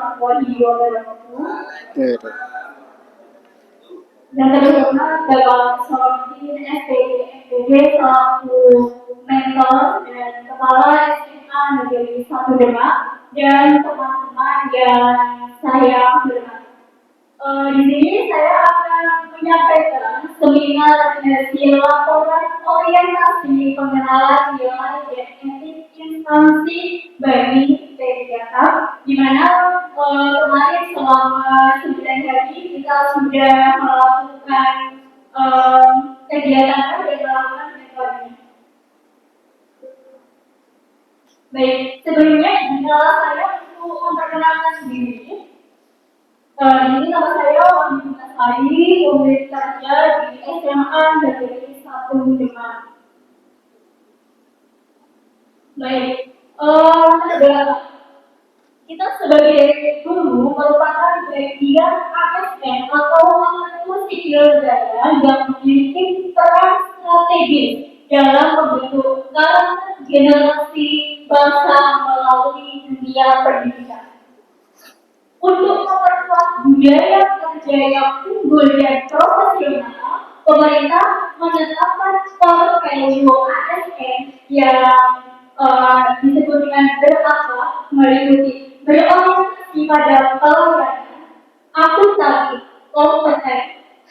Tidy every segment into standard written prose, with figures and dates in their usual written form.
warahmatullahi wabarakatuh. Dan terutama dalam Solihin SPG selaku mentor dan kepala SMA Negeri 1 Demak dan teman-teman yang saya hormati. Di sini saya akan menyampaikan seminar hasil laporan orientasi pengenalan nilai dan etik instansi bagi PDKT, di mana kemarin selama 9 hari kita sudah melakukan kegiatan dan melakukan metodenya. Baik, sebelumnya saya untuk memperkenalkan diri. Ini nama saya Wahyu Tasari, unit kerja di SMA Negeri 1 Demak. Baik, kita sebagai guru merupakan bagian ASN atau aparatur sipil negara yang memiliki peran strategis dalam membentuk karakter generasi bangsa melalui dunia pendidikan. Untuk memperkuat budaya kerja yang unggul dan profesional, pemerintah menetapkan core value ASN yang disebut dengan berakhlak, meliputi berorientasi pada pelayanan, akuntabel, kompeten,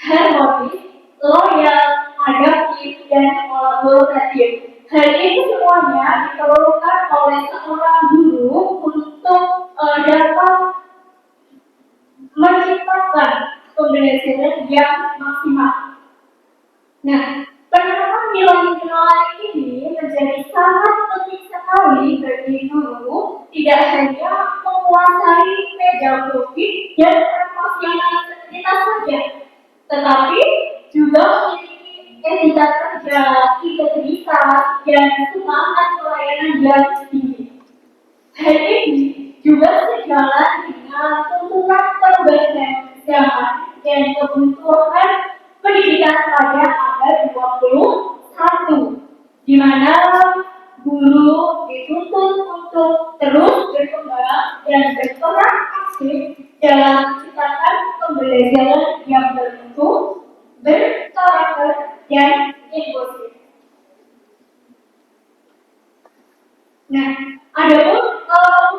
harmonis, loyal, adaptif, dan kolaboratif. Hal ini semuanya diperlukan oleh seorang guru untuk dapat menciptakan pembelajaran yang maksimal. Nah, penerapan nilai-nilai ini menjadi sangat penting sekali bagi guru, tidak hanya menguasai pedagogi dan emosionalitas saja, tetapi juga memiliki etika kerja, integritas, dan semangat pelayanan yang tinggi. Hal ini juga sejalan dengan tuntutan perubahan zaman dan kebutuhan pendidikan pada abad 21, di mana guru dituntut untuk terus berkembang dan berperan aktif dalam menciptakan pembelajaran yang bermutu, berkarakter, dan inklusif. Nah, adapun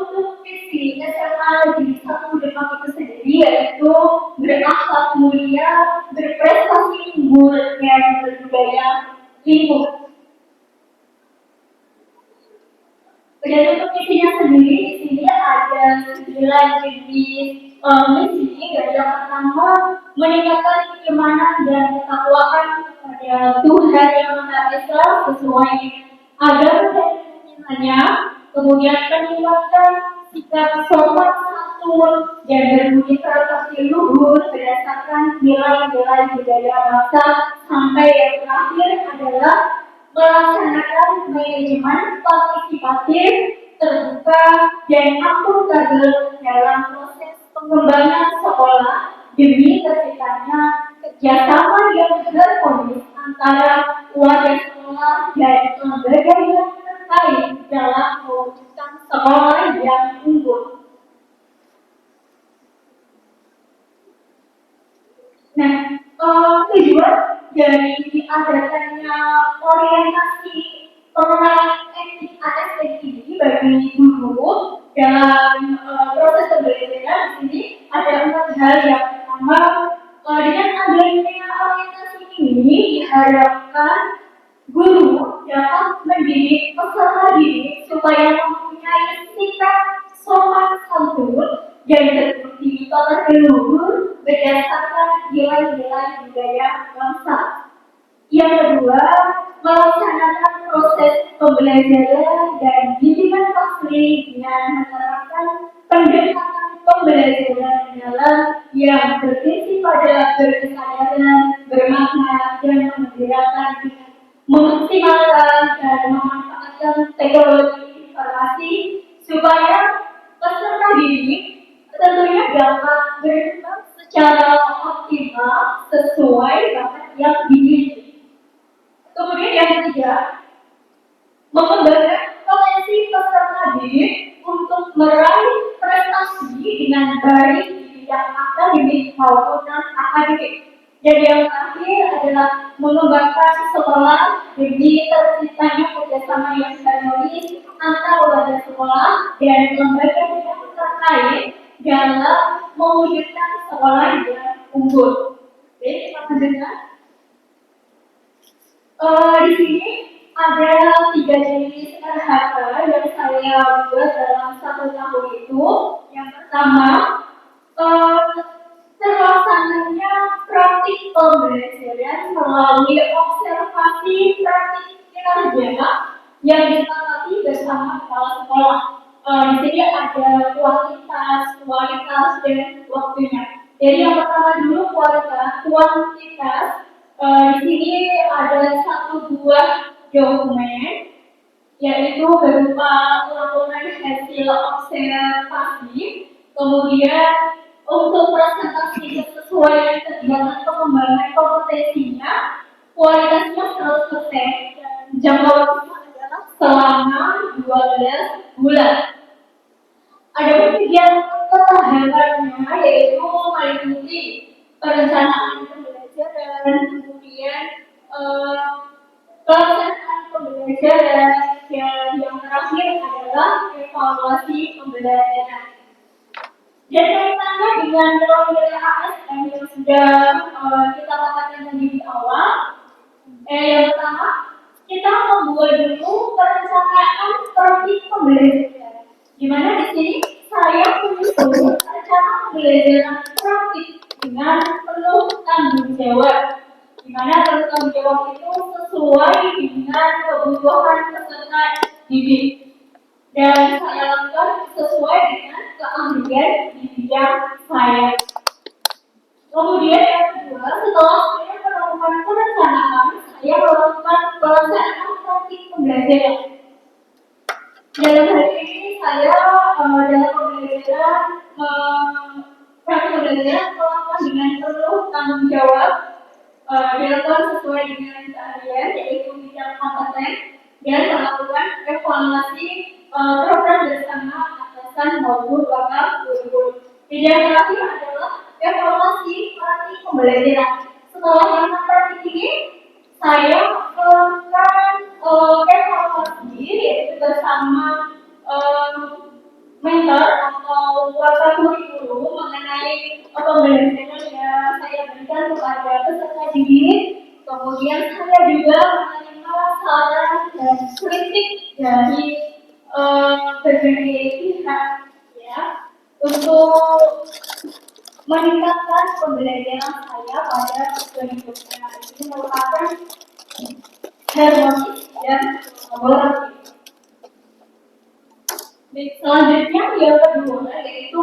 untuk visi SMA Negeri 1 Demak itu sendiri yaitu berakhlak mulia, berprestasi unggul, dan berbudaya lingkungan. Dan untuk misinya sendiri di sini ada 9 jenis misi. Yang pertama, meningkatkan keimanan dan ketakwaan kepada Tuhan yang Maha Esa sesuai agama dan keyakinannya. Kemudian meningkatkan sikap sopan santun dan berbudi pekerti luhur berdasarkan nilai-nilai budaya bangsa. Sampai yang terakhir adalah melaksanakan manajemen partisipatif, terbuka, dan akuntabel dalam proses pengembangan sekolah demi terciptanya kerjasama yang harmonis antara warga sekolah dan lembaga yang terkait dalam mewujudkan sekolah yang unggul. Nah, tujuan dari diadakannya orientasi pengenalan etik ASN ini bagi guru dalam proses pembelajaran di sini ada 4 hal. Yang pertama, dengan adanya orientasi ini diharapkan guru dapat mendidik peserta didik supaya mempunyai sikap sopan santun dan berbudi pekerti luhur berdasarkan nilai-nilai budaya bangsa. Yang kedua, melaksanakan proses pembelajaran dan bimbingan pasri dengan menerapkan pendekatan pembelajaran dalam yang berisi pada berkesadaran, bermakna, dan mengembirakan, memaksimalkan dan memanfaatkan teknologi informasi supaya peserta didik tentunya dapat berkembang secara optimal sesuai bakat yang dimiliki. Kemudian yang ketiga, mengembangkan potensi peserta didik untuk meraih prestasi di dengan baik di bidang akademik maupun non-akademik. Dan yang terakhir adalah mengembangkan sekolah demi terciptanya kerjasama yang harmonis antara warga sekolah dan lembaga yang terkait dalam mewujudkan sekolah yang unggul. Oke, kita mendengar. Di sini ada 3 jenis RHK yang saya buat dalam 1 tahun itu. Yang pertama, eh, terlaksananya praktik pembelajaran melalui observasi praktik kerja yang disepakati bersama kepala sekolah. Di sini ada kualitas dan waktunya. Jadi yang pertama dulu kuantitas. Di sini ada 1 buah dokumen, yaitu berupa laporan hasil observasi. Kemudian untuk presentasi sesuai kegiatan pengembangan kompetensinya, kualitasnya 100% dan jangka waktunya adalah selama 12 bulan. Ada kegiatan ketahanannya yaitu meliputi perencanaan pembelajaran, kemudian pelaksanaan pembelajaran, dan yang terakhir adalah evaluasi pembelajaran. Dan kaitannya dengan nilai ASN yang sudah kita katakan tadi di awal, yang pertama kita membuat dulu perencanaan praktik pembelajaran. Di mana di sini saya menyusun rencana pembelajaran praktik dengan penuh tanggung jawab. Di mana tanggung jawab itu sesuai dengan kebutuhan peserta didik. Dan saya lakukan sesuai dengan keahlian di bidang saya. Kemudian yang kedua, setelah saya melakukan perencanaan, saya melakukan pelaksanaan praktik pembelajaran. Dalam hal ini saya dalam pembelajaran praktik pembelajaran melakukan dengan penuh tanggung jawab, dilakukan sesuai dengan keahlian yaitu bidang kompeten dan melakukan evaluasi program bersama atasan maupun wakil guru. Yang terakhir adalah evaluasi praktik pembelajaran. Setelah melakukan praktik ini, saya melakukan evaluasi yaitu bersama mentor atau wakil kurikulum mengenai pembelajaran yang saya berikan kepada peserta didik. Kemudian saya juga menerima saran dan kritik dari berbagai pihak ya untuk meningkatkan pembelajaran saya pada berikutnya. Ini merupakan harmonis dan kolaboratif. Selanjutnya yang kedua yaitu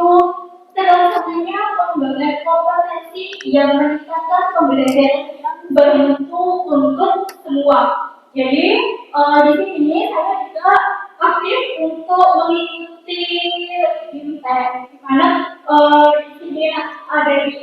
terlaksananya pengembangan kompetensi yang meningkatkan pembelajaran yang bermutu untuk semua. Jadi di sini saya juga aktif untuk mengikuti Bimtek, di mana di sini ada di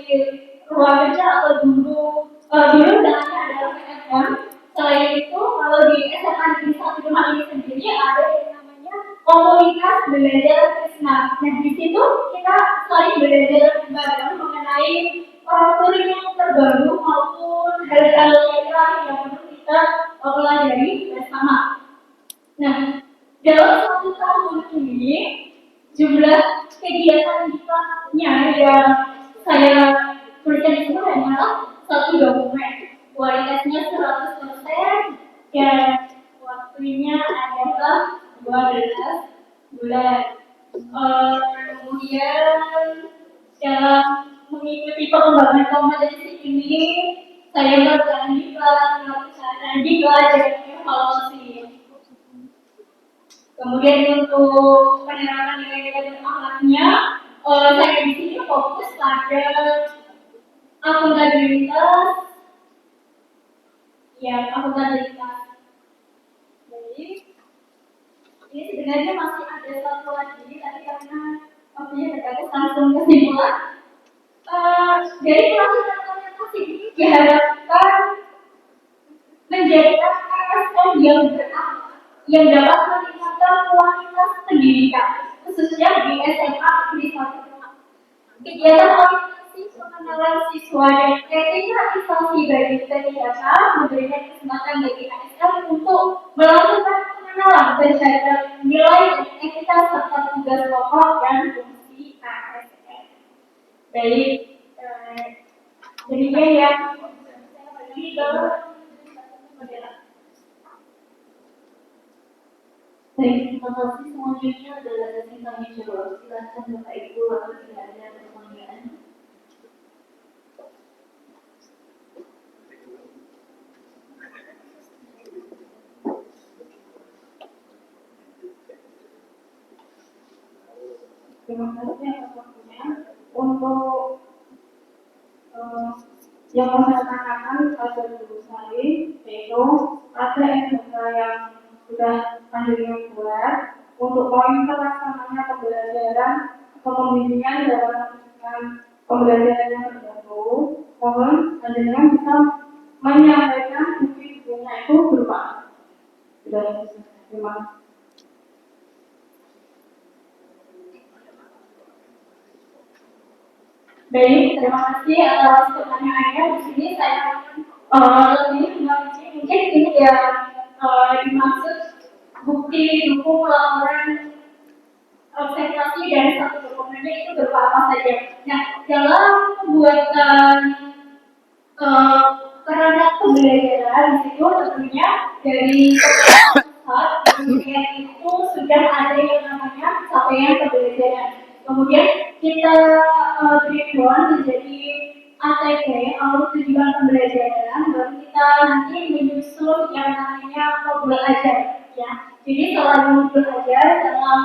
ruang kerja atau dulu namanya adalah PSM. Selain itu kalau di SMA Negeri 1 Demak ini sendiri ada yang namanya komunitas belajar Krisna. Nah di situ kita saling belajar bareng mengenai kurikulum terbaru maupun hal-hal lain yang perlu kita pelajari bersama. Nah dalam 1 tahun ini jumlah kegiatan diplomatnya yang saya tuliskan itu hanyalah 1 dokumen. Kualitasnya 100% dan waktunya adalah 12 bulan. Kemudian dalam mengikuti pengembangan kompetensi ini, saya melakukan diklat dan evaluasi. Kemudian untuk penerapan nilai-nilai dan akhlaknya, saya di sini fokus pada akuntabilitas. Jadi ini sebenarnya masih ada 1 lagi, tapi karena waktunya terbatas langsung kesimpulan. Dari pelaksanaan orientasi ini diharapkan menjadikan ASN yang berakhlak yang dapat meningkatkan kualitas pendidikan, khususnya di SMA Negeri 1 Demak. Kegiatan orientasi pengenalan siswa dan kreatisasi bagi TTDK memberikan kesempatan bagi ASN untuk melakukan pengenalan terhadap nilai dan etika serta tugas pokok dan fungsi ASN. Baik, demikian ya. Ini ke baik, terima kasih. Selanjutnya adalah sesi tanya jawab. Silakan Bapak Ibu kalau tidak ada pertanyaan. Terima kasih atas waktunya. Untuk yang saya tanyakan pada guru saya, yaitu ada SMK yang sudah pandemi buat untuk poin terlaksananya pembelajaran atau pembimbingan dalam pembelajaran yang terbaru. Mohon panjenengan bisa menyampaikan bukti-buktinya itu berupa. Sudah, terima kasih. Baik, terima kasih atas pertanyaannya. Di sini saya lebih merinci mungkin ini yang dimaksud bukti dukung laporan observasi dari satu dokumennya itu berupa apa saja. Nah, dalam pembuatan terhadap pembelajaran di situ tentunya dari pusat kemudian itu sudah ada yang namanya capaian pembelajaran. Kemudian kita breakdown menjadi ATP atau tujuan pembelajaran, baru kita nanti menyusun yang namanya modul ajar. Ya, jadi setelah modul ajar dalam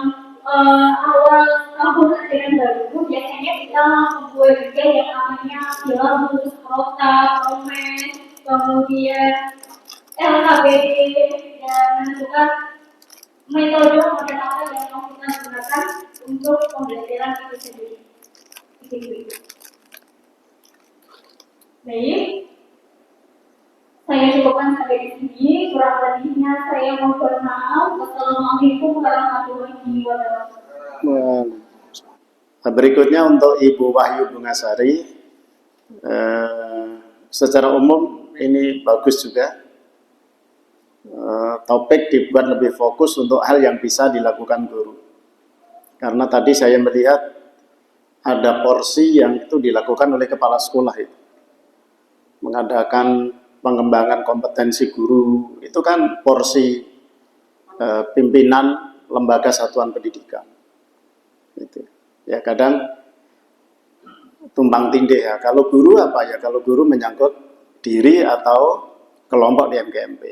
awal tahun ajaran baru biasanya kita membuat juga yang namanya silabus, kota, promes, kemudian LKBD dan menentukan metode apa yang mau kita gunakan untuk pembelajaran itu sendiri. Baik, saya cukupkan sampai di sini. Kurang lebihnya saya mohon maaf. Wassalamualaikum warahmatullahi wabarakatuh. Berikutnya untuk Ibu Wahyu Bungasari, secara umum ini bagus juga. Topik dibuat lebih fokus untuk hal yang bisa dilakukan guru. Karena tadi saya melihat ada porsi yang itu dilakukan oleh kepala sekolah itu. Mengadakan pengembangan kompetensi guru, itu kan porsi pimpinan lembaga satuan pendidikan. Itu. Ya kadang tumpang tindih ya. Kalau guru apa ya? Kalau guru menyangkut diri atau kelompok di MGMP.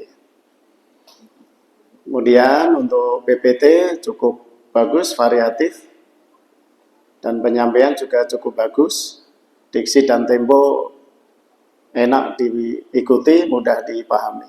Kemudian untuk PPT cukup bagus, variatif, dan penyampaian juga cukup bagus. Diksi dan tempo enak diikuti, mudah dipahami.